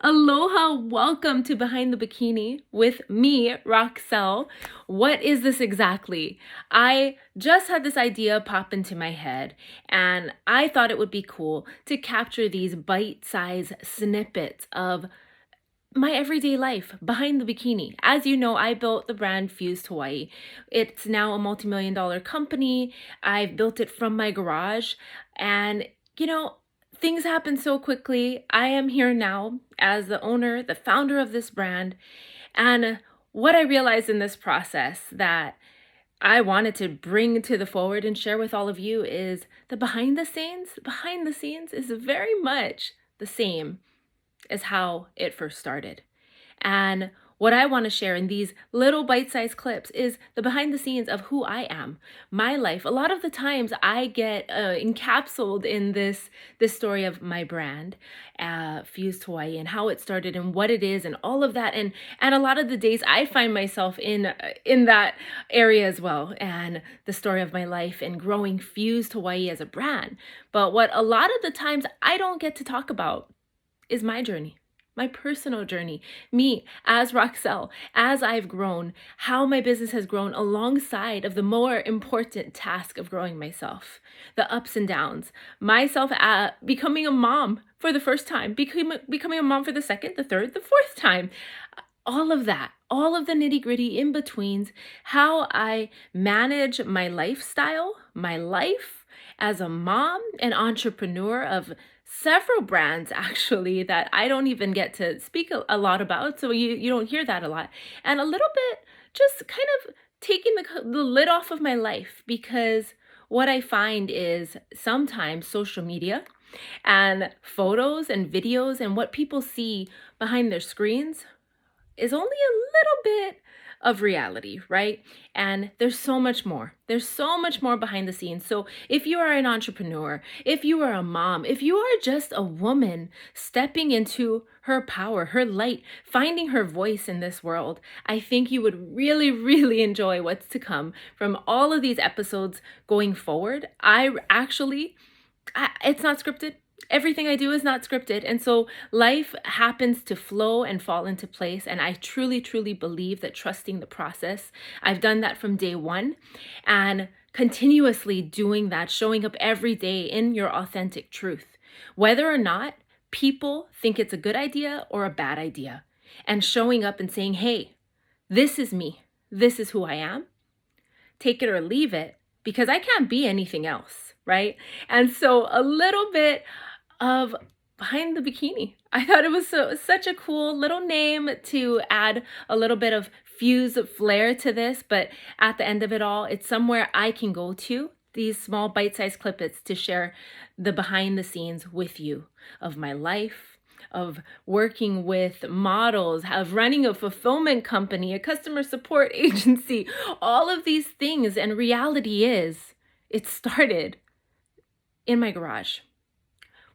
Aloha, welcome to Behind the Bikini with me, Roxelle. What is this exactly? I just had this idea pop into my head, and I thought it would be cool to capture these bite-sized snippets of my everyday life behind the bikini. As you know, I built the brand Fused Hawaii. It's now a multi-million-dollar company. I've built it from my garage, and things happen so quickly. I am here now as the owner, the founder of this brand, and what I realized in this process that I wanted to bring to the forward and share with all of you is the behind the scenes. Behind the scenes is very much the same is how it first started. And what I want to share in these little bite-sized clips is the behind the scenes of who I am, my life. A lot of the times I get encapsulated in this story of my brand, Fused Hawaii, and how it started and what it is and all of that. And a lot of the days I find myself in that area as well, and the story of my life and growing Fused Hawaii as a brand. But what a lot of the times I don't get to talk about is my journey, my personal journey, me as Roxelle, as I've grown, how my business has grown alongside of the more important task of growing myself, the ups and downs, myself becoming a mom for the first time, becoming a mom for the second, the third, the fourth time, all of that, all of the nitty-gritty in betweens, how I manage my lifestyle, my life as a mom, an entrepreneur of several brands actually that I don't even get to speak a lot about, so you don't hear that a lot, and a little bit just kind of taking the lid off of my life, because what I find is sometimes social media and photos and videos and what people see behind their screens is only a little bit of reality, right? And there's so much more. There's so much more behind the scenes. So if you are an entrepreneur, if you are a mom, if you are just a woman stepping into her power, her light, finding her voice in this world, I think you would really, really enjoy what's to come from all of these episodes going forward. It's not scripted. Everything I do is not scripted. And so life happens to flow and fall into place. And I truly, truly believe that trusting the process, I've done that from day one, and continuously doing that, showing up every day in your authentic truth, whether or not people think it's a good idea or a bad idea, and showing up and saying, hey, this is me. This is who I am. Take it or leave it, because I can't be anything else, right? And so a little bit of Behind the Bikini. I thought it was such a cool little name to add a little bit of fuse flair to this, but at the end of it all, it's somewhere I can go to, these small bite-sized clippets, to share the behind the scenes with you of my life, of working with models, of running a fulfillment company, a customer support agency, all of these things. And reality is, it started in my garage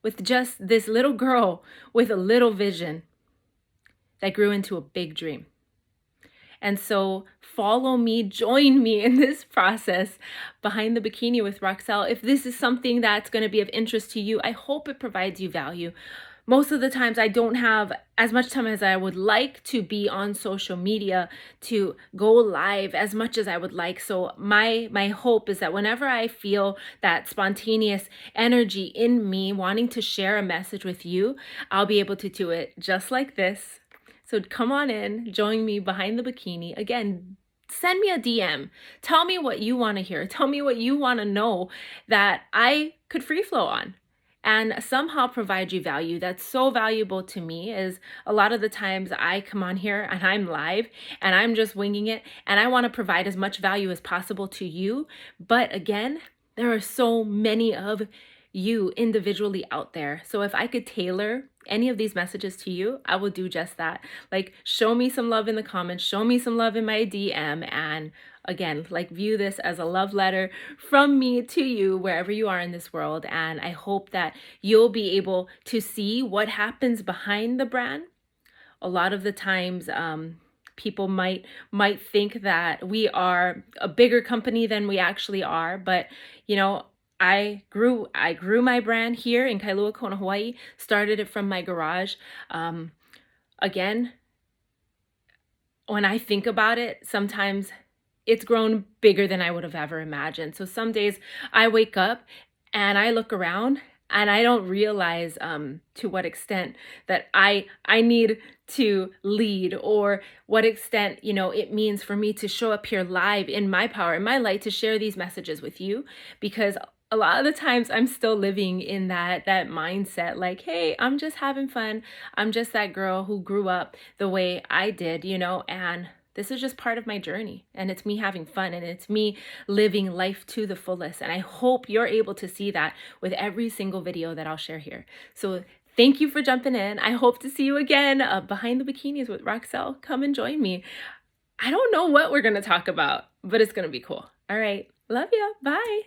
with just this little girl with a little vision that grew into a big dream. And so follow me, join me in this process behind the bikini with Roxelle. If this is something that's going to be of interest to you, I hope it provides you value. Most of the times I don't have as much time as I would like to be on social media, to go live as much as I would like. So my hope is that whenever I feel that spontaneous energy in me wanting to share a message with you, I'll be able to do it just like this. So come on in, join me behind the bikini. Again, send me a DM. Tell me what you want to hear. Tell me what you want to know that I could free flow on and somehow provide you value. That's so valuable to me. Is a lot of the times I come on here and I'm live and I'm just winging it, and I want to provide as much value as possible to you. But again, there are so many of you individually out there. So if I could tailor any of these messages to you, I will do just that. Like, show me some love in the comments, show me some love in my DM, and again, like, view this as a love letter from me to you wherever you are in this world. And I hope that you'll be able to see what happens behind the brand. A lot of the times, people might think that we are a bigger company than we actually are, but I grew my brand here in Kailua Kona, Hawaii, started it from my garage. again, when I think about it, sometimes it's grown bigger than I would have ever imagined. So some days I wake up and I look around and I don't realize to what extent that I need to lead, or what extent, it means for me to show up here live in my power, in my light, to share these messages with you, because a lot of the times I'm still living in that mindset, like, hey, I'm just having fun. I'm just that girl who grew up the way I did, and this is just part of my journey, and it's me having fun, and it's me living life to the fullest. And I hope you're able to see that with every single video that I'll share here. So thank you for jumping in. I hope to see you again behind the bikinis with Roxelle. Come and join me. I don't know what we're going to talk about, but it's going to be cool. All right. Love you. Bye.